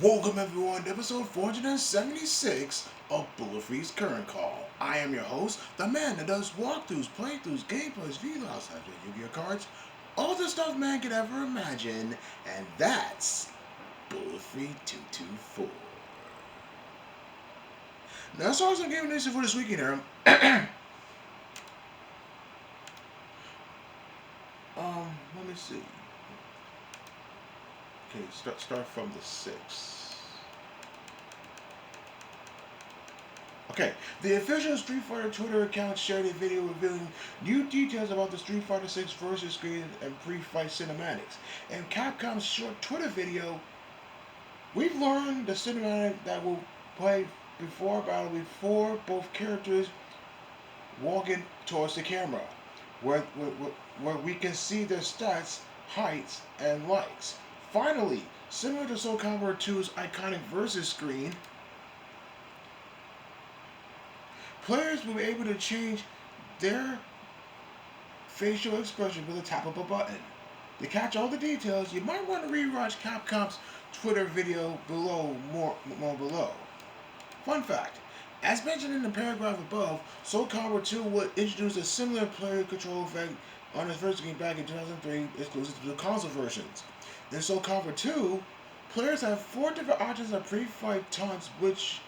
Welcome everyone to episode 476 of Bulletfreak's Current Call. I am your host, the man that does walkthroughs, playthroughs, gameplays, vlogs, Yu-Gi-Oh cards, all the stuff man could ever imagine, and that's Bulletfreak 224. Now, as far as I'm gaming nation for this weekend here, let me see. Okay, start from the 6th. Okay, the official Street Fighter Twitter account shared a video revealing new details about the Street Fighter 6 versus screen and pre-fight cinematics. In Capcom's short Twitter video, we've learned the cinematic that will play before battle before both characters walking towards the camera, where we can see their stats, heights, and likes. Finally, similar to Soul Calibur 2's iconic versus screen, players will be able to change their facial expression with a tap of a button. To catch all the details, you might want to rewatch Capcom's Twitter video below, more below. Fun fact, as mentioned in the paragraph above, Soul Calibur 2 would introduce a similar player control effect on its first game back in 2003, exclusive to the console versions. In Soul Calibur 2, players have 4 different options of pre-fight taunts, which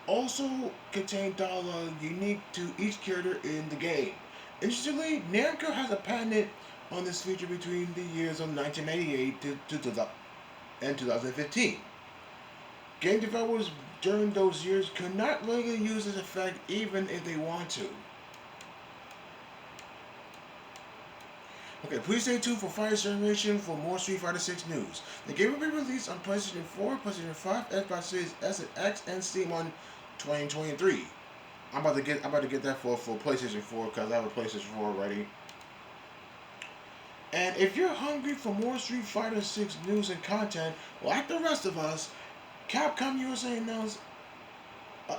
also contain dialogue unique to each character in the game. Interestingly, Namco has a patent on this feature between the years of 1998 and 2015. Game developers during those years could not legally use this effect even if they want to. Okay, please stay tuned for Fire Generation for more Street Fighter 6 news. The game will be released on PlayStation 4, PlayStation 5, Xbox Series S and X, and Steam on 2023. I'm about to get that for PlayStation 4 because I have a PlayStation 4 already. And if you're hungry for more Street Fighter 6 news and content, like the rest of us, Capcom USA announced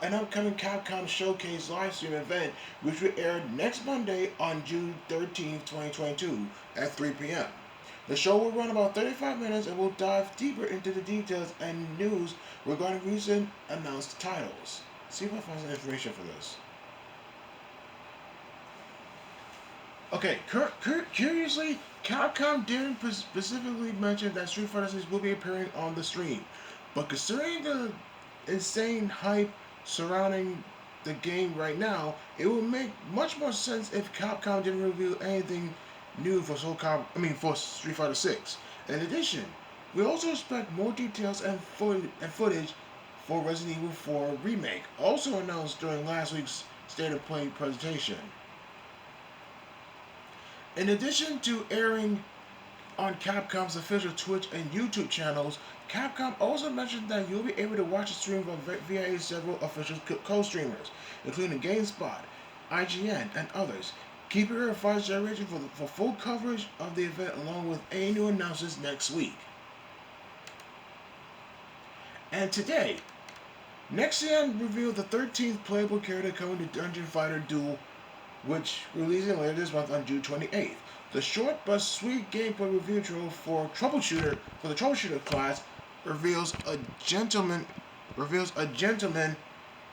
an upcoming Capcom Showcase livestream event, which will air next Monday on June 13th, 2022 at 3 p.m. The show will run about 35 minutes and will dive deeper into the details and news regarding recent announced titles. See if I find some information for this. Okay, curiously, Capcom didn't specifically mention that Street Fighter 6 will be appearing on the stream, but considering the insane hype surrounding the game right now, it would make much more sense if Capcom didn't reveal anything new for for Street Fighter 6. In addition, we also expect more details and footage for Resident Evil 4 Remake, also announced during last week's State of Play presentation. In addition to airing on Capcom's official Twitch and YouTube channels, Capcom also mentioned that you'll be able to watch the stream via several official co-streamers, including GameSpot, IGN, and others. Keep your advice generation for full coverage of the event along with any new announcements next week. And today, Nexion revealed the 13th playable character coming to Dungeon Fighter Duel, which releasing later this month on June 28th. The short but sweet gameplay review trailer for the troubleshooter class reveals a gentleman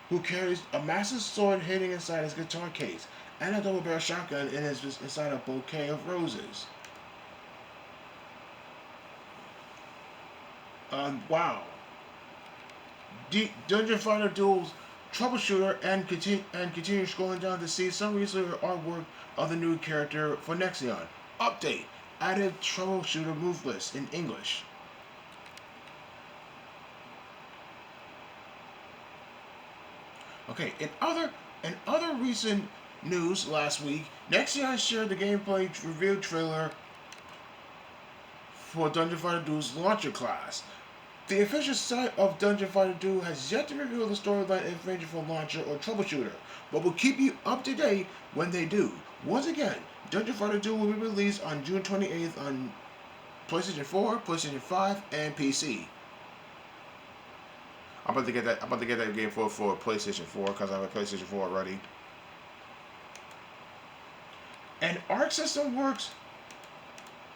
who carries a massive sword hidden inside his guitar case and a double barrel shotgun inside a bouquet of roses. Wow. Dungeon Fighter Duel's troubleshooter and continue scrolling down to see some recent artwork of the new character for Nexion. Update: added troubleshooter move list in English. Okay, in other recent news last week, Nexion shared the gameplay reveal trailer for Dungeon Fighter Duel's launcher class. The official site of Dungeon Fighter Duel has yet to reveal the storyline information for launcher or troubleshooter, but will keep you up to date when they do. Once again, Dungeon Fighter Duel will be released on June 28th on PlayStation 4, PlayStation 5, and PC. I'm about to get that game for PlayStation 4 because I have a PlayStation 4 already. And Arc System Works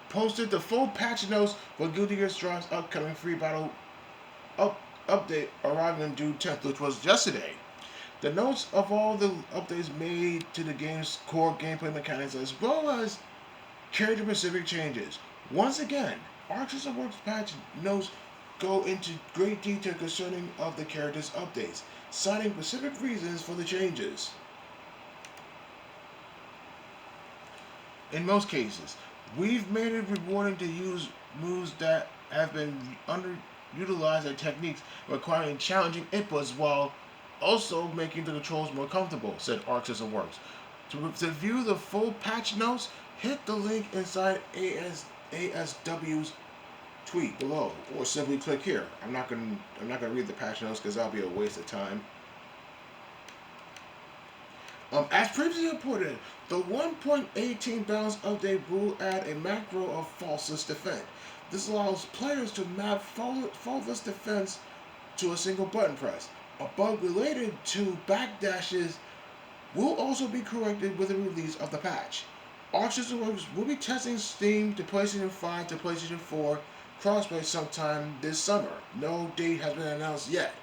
posted the full patch notes for Guilty Gear Strive's upcoming free battle update arriving on June 10th, which was yesterday. The notes of all the updates made to the game's core gameplay mechanics as well as character-specific changes. Once again, Arcs of Works patch notes go into great detail concerning of the characters' updates, citing specific reasons for the changes. In most cases, we've made it rewarding to use moves that have been underutilized and techniques requiring challenging inputs while also making the controls more comfortable, said Arc System Works. To view the full patch notes, hit the link inside ASW's tweet below, or simply click here. I'm not gonna read the patch notes because that'll be a waste of time. As previously reported, the 1.18 balance update will add a macro of faultless defense. This allows players to map faultless defense to a single button press. A bug related to backdashes will also be corrected with the release of the patch. Arc System Works will be testing Steam to PlayStation 5 to PlayStation 4 crossplay sometime this summer. No date has been announced yet.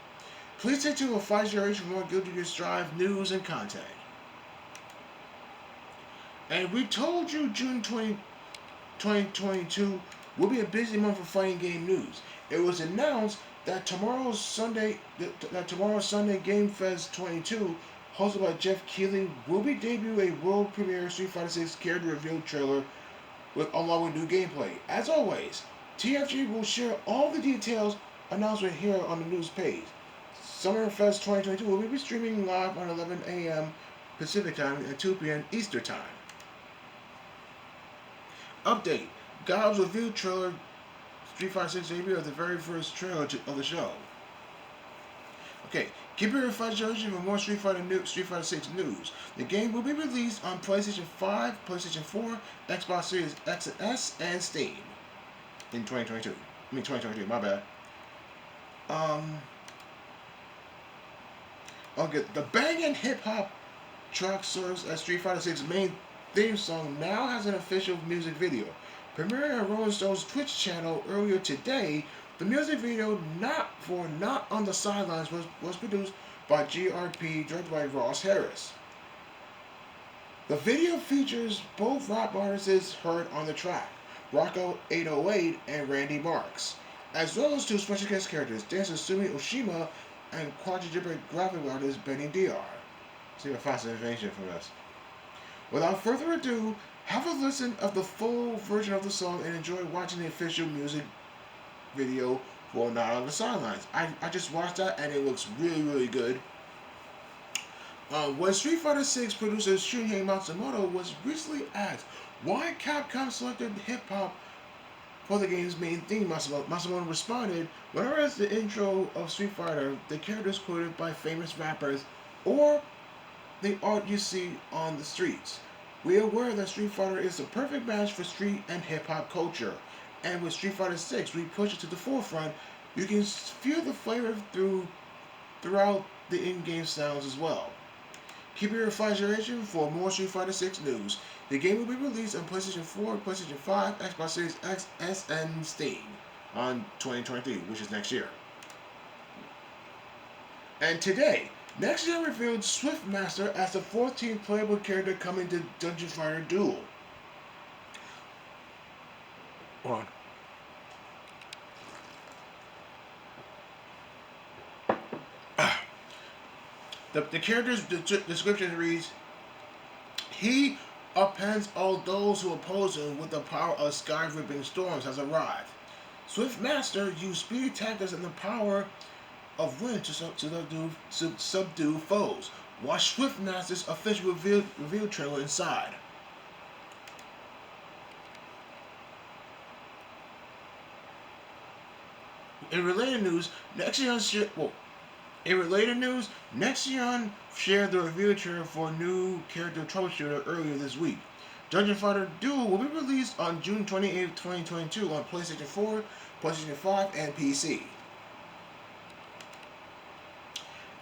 Please stay tuned for 5 generations for more Guilty Gear Strive news and content. And we told you June 2022 will be a busy month for fighting game news. It was announced that tomorrow's Sunday Game Fest 22, hosted by Jeff Keighley, will be debuting a world premiere Street Fighter 6 character reveal trailer along with new gameplay. As always, TFG will share all the details announcement here on the news page. Summerfest 2022 will be streaming live on 11 a.m. Pacific Time and 2 p.m. Eastern Time. Update: Gob's reveal trailer Street Fighter 6 debut of the very first trailer of the show. Okay, keep your 5 generation for more Street Fighter 6 news. The game will be released on PlayStation 5, PlayStation 4, Xbox Series X and S, and Steam in 2023, my bad. Okay, the banging hip-hop track serves as Street Fighter 6 main theme song now has an official music video. Premiering on Rolling Stone's Twitch channel earlier today, the music video Not on the Sidelines was produced by GRP, directed by Ross Harris. The video features both rap artists heard on the track, Rocco 808 and Randy Marks, as well as 2 special guest characters, dancer Sumi Oshima and quadriplegic graphic artist Benny Dr. See if I find some information from this. Without further ado, have a listen of the full version of the song and enjoy watching the official music video for Not on the Sidelines. I just watched that and it looks really, really good. When Street Fighter 6 producer Shuhei Matsumoto was recently asked why Capcom selected hip-hop for the game's main theme, Matsumoto responded, "Whenever it's the intro of Street Fighter, the characters quoted by famous rappers or the art you see on the streets. We are aware that Street Fighter is the perfect match for street and hip-hop culture, and with Street Fighter 6 we push it to the forefront. You can feel the flavor throughout the in-game sounds as well." Keep your refrigeration for more Street Fighter 6 news. The game will be released on PlayStation 4, PlayStation 5, Xbox Series X, S, and Steam on 2023, which is next year. And today, Next Gen revealed Swiftmaster as the 14th playable character coming to Dungeon Fighter Duel. Hold on. The character's description reads, "He upends all those who oppose him with the power of sky-ripping storms has arrived. Swiftmaster used speedy tactics and the power of wind to subdue foes. Watch Swiftmaster's official reveal trailer inside." In related news, Nexion shared the reveal trailer for a new character troubleshooter earlier this week. Dungeon Fighter Duel will be released on June 28, 2022 on PlayStation 4, PlayStation 5, and PC.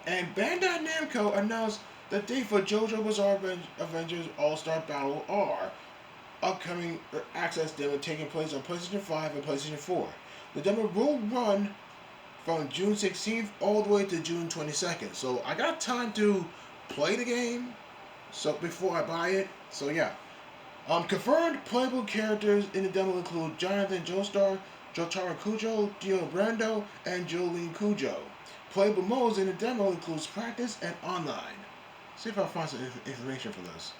And Bandai Namco announced the date for JoJo Bizarre Avengers All-Star Battle R, upcoming access demo taking place on PlayStation 5 and PlayStation 4. The demo will run from June 16th all the way to June 22nd. So I got time to play the game. So before I buy it. So yeah. Confirmed playable characters in the demo include Jonathan Joestar, Jotaro Kujo, Dio Brando, and Jolene Kujo. Playable modes in the demo includes practice and online. See if I find some information for this.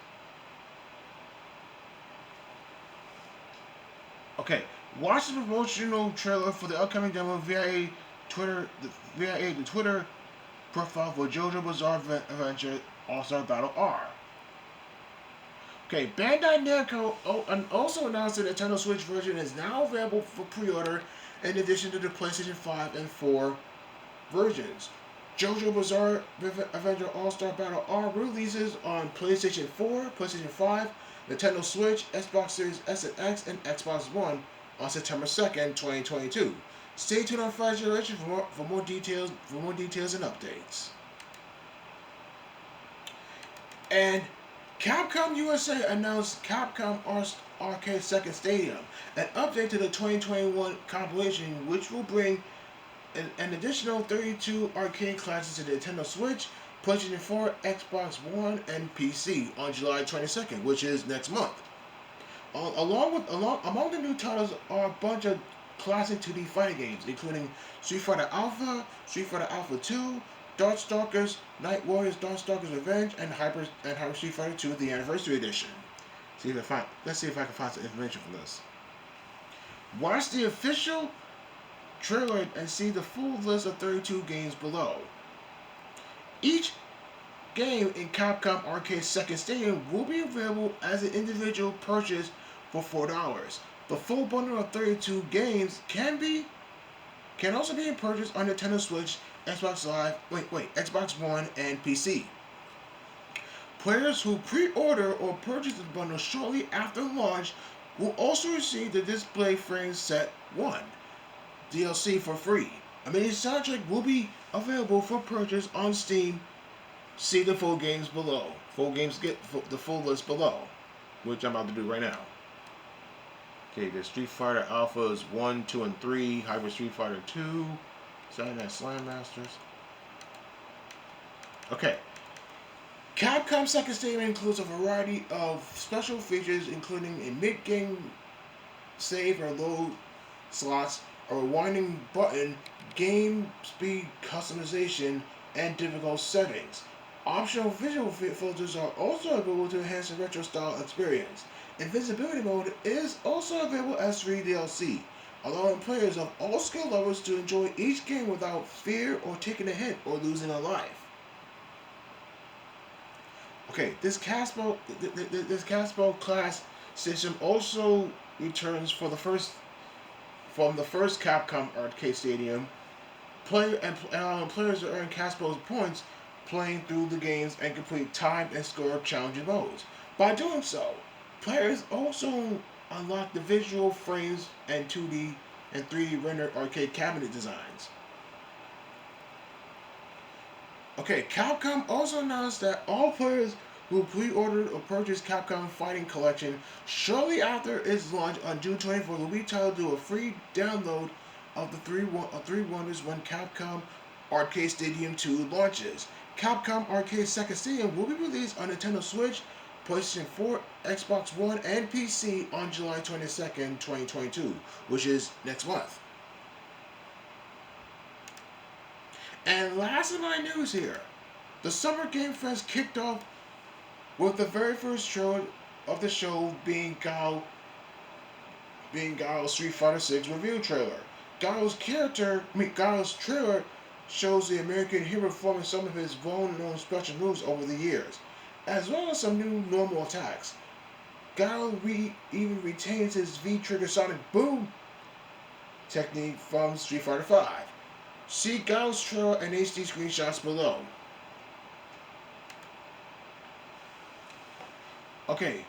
Okay, watch the promotional trailer for the upcoming demo via the Twitter profile for JoJo Bizarre Adventure All-Star Battle R. Okay, Bandai Namco also announced the Nintendo Switch version is now available for pre-order in addition to the PlayStation 5 and 4 versions. JoJo Bizarre Adventure All-Star Battle R releases on PlayStation 4, PlayStation 5, Nintendo Switch, Xbox Series S and X, and Xbox One on September 2nd, 2022. Stay tuned on Friday Generation for more details and updates. And Capcom USA announced Capcom Arcade Second Stadium, an update to the 2021 compilation, which will bring an additional 32 arcade classes to the Nintendo Switch, PlayStation 4, Xbox One, and PC on July 22nd, which is next month. Among the new titles are a bunch of classic 2D fighting games, including Street Fighter Alpha, Street Fighter Alpha 2, Darkstalkers, Night Warriors, Darkstalkers Revenge, and Hyper Street Fighter 2, the Anniversary Edition. Let's see if I can find some information for this. Watch the official trailer and see the full list of 32 games below. Each game in Capcom Arcade Second Stadium will be available as an individual purchase for $4. The full bundle of 32 games can also be purchased on Nintendo Switch, Xbox One, and PC. Players who pre-order or purchase the bundle shortly after launch will also receive the Display Frame Set 1 DLC for free. A mini soundtrack will be available for purchase on Steam. See the full games below. The full list below, which I'm about to do right now. Okay, the Street Fighter Alphas 1, 2, and 3, Hyper Street Fighter 2, Saturday Night Slam Masters. Okay. Capcom Second Stadium includes a variety of special features, including a mid-game save or load slots, a rewinding button, game speed customization, and difficult settings. Optional visual filters are also available to enhance the retro-style experience. Invisibility mode is also available as free DLC, allowing players of all skill levels to enjoy each game without fear or taking a hit or losing a life. Okay, this Caspo class system also returns from the first Capcom Arcade Stadium. Players earn Caspo's points playing through the games and complete time and score challenging modes. By doing so, players also unlock the visual frames and 2D and 3D rendered arcade cabinet designs. Okay, Capcom also announced that all players who pre-ordered or purchased Capcom Fighting Collection shortly after its launch on June 24th will be entitled to a free download of the Three Wonders when Capcom Arcade Stadium 2 launches. Capcom Arcade Second Stadium will be released on Nintendo Switch, PlayStation 4, Xbox One, and PC on July 22nd, 2022, which is next month. And last of my news here, the Summer Game Fest kicked off with the very first show of the show being Guile's Street Fighter 6 review trailer. Guile's trailer shows the American hero performing some of his well-known special moves over the years, as well as some new normal attacks. Guile even retains his V-trigger sonic boom technique from Street Fighter V. See Guile's trailer and HD screenshots below. Okay,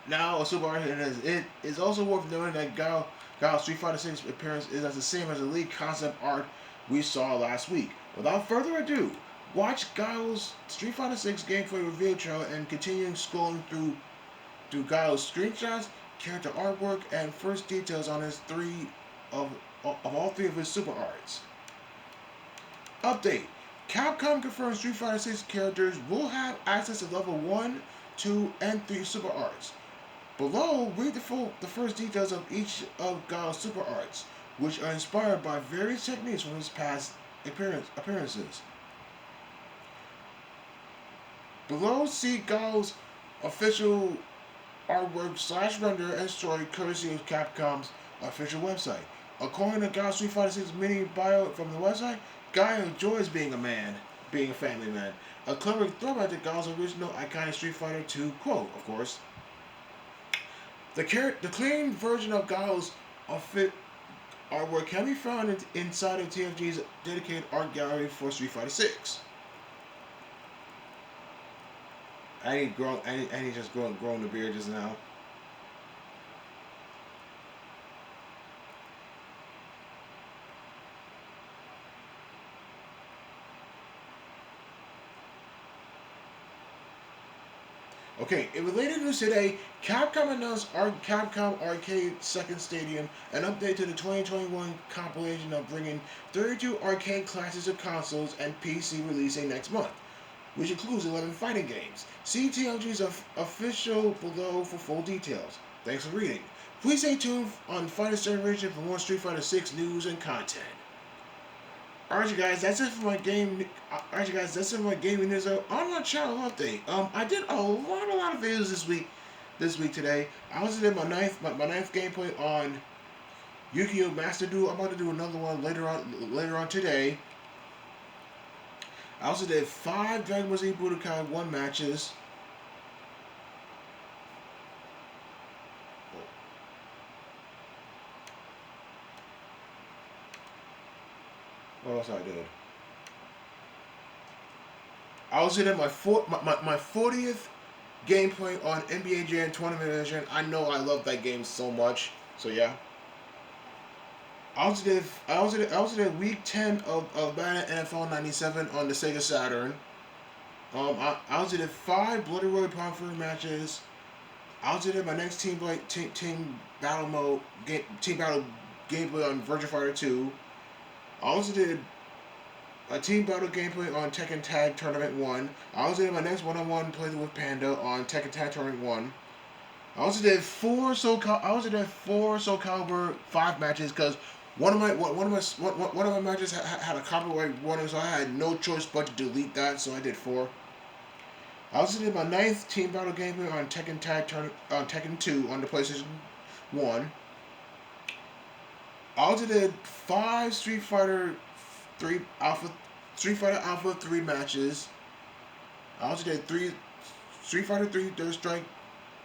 now a super art it is also worth noting that Guile's Street Fighter 6 appearance is the same as the lead concept art we saw last week. Without further ado, watch Guile's Street Fighter 6 gameplay reveal trailer and continue scrolling through Guile's screenshots character artwork and first details on his of, of all three of his super arts. Update. Capcom confirms Street Fighter 6 characters will have access to level 1, 2, and 3 super arts. Below, read the first details of each of Guile's super arts, which are inspired by various techniques from his past appearances. Below, see Guile's official artwork / render and story courtesy of Capcom's official website. According to Guile's Street Fighter 6 mini bio from the website, Guile enjoys being a man, being a family man. A clever throwback to Guile's original iconic Street Fighter 2 quote, of course. The clean version of Guile's artwork can be found inside of TFG's dedicated art gallery for Street Fighter 6. I need just growing the beard just now. Okay, in related news today, Capcom announced Capcom Arcade Second Stadium, an update to the 2021 compilation of bringing 32 arcade classes of consoles and PC releasing next month, which includes 11 fighting games. See TLG's official below for full details. Thanks for reading. Please stay tuned on Fighter Generation for more Street Fighter 6 news and content. Alright, guys, that's it for my game. Alright, guys, that's it for my gaming news on my channel update. I did a lot of videos this week today. I also did my ninth gameplay on Yu-Gi-Oh! Master Duel. I'm about to do another one later on today. I also did 5 Dragon Ball Z Budokai 1 matches. What else I did? I also did my 40th gameplay on NBA Jam Tournament Edition. I know I love that game so much. So yeah. I also did week 10 of Madden NFL 97 on the Sega Saturn. I also did 5 Bloody Roy Pamphlet matches. I also did my next team battle gameplay on Virtua Fighter 2. I also did a team battle gameplay on Tekken Tag Tournament 1. I also did my next one-on-one playthrough with Panda on Tekken Tag Tournament 1. I also did 4 Soul Calibur 5 matches because one of my matches had a copyright warning, so I had no choice but to delete that. So I did 4. I also did my 9th team battle gameplay on Tekken 2 on the PlayStation 1. I also did 5 Street Fighter Alpha 3 matches. I also did 3 Street Fighter 3 Third Strike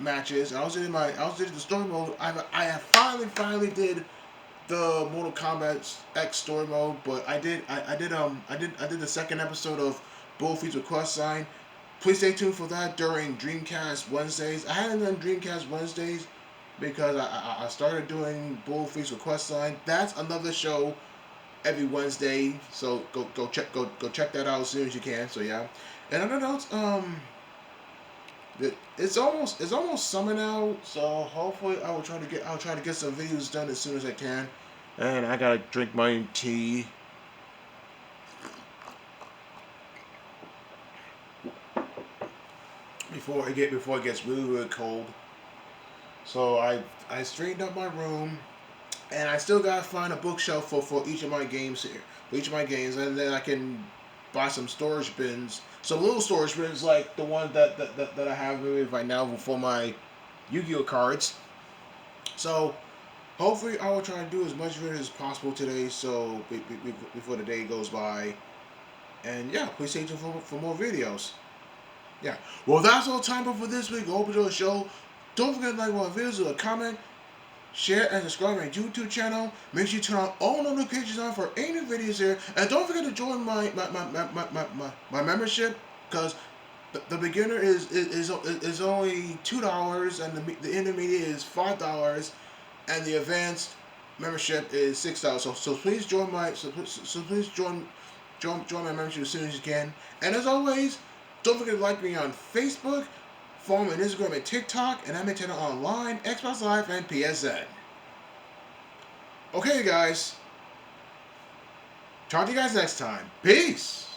matches. I also did the story mode. I finally did the Mortal Kombat X story mode, but I did the second episode of Bulletfreak's Request Sign. Please stay tuned for that during Dreamcast Wednesdays. I hadn't done Dreamcast Wednesdays because I started doing Bulletfreak's Request Sign. That's another show every Wednesday, so go check that out as soon as you can. So yeah, and other notes, it's almost summer now, so hopefully I'll try to get some videos done as soon as I can. And I gotta drink my tea. Before it gets really cold. So I straightened up my room, and I still gotta find a bookshelf for each of my games here. For each of my games, and then I can buy some storage bins, some little storage bins like the one that I have right now for my Yu-Gi-Oh cards. So hopefully I will try to do as much video as possible today, so before the day goes by. And yeah, please stay tuned for more videos. Yeah. Well, that's all time for this week. I hope you enjoyed the show. Don't forget to like my videos, leave a comment, share, and subscribe to my YouTube channel. Make sure you turn on all notifications on for any new videos here. And don't forget to join my membership, because the beginner is only $2, and the intermediate is $5, and the advanced membership is $6. So please join my join my membership as soon as you can. And as always, don't forget to like me on Facebook, Follow me on Instagram and TikTok, and I'm at Channel Online, Xbox Live, and PSN. Okay, guys. Talk to you guys next time. Peace.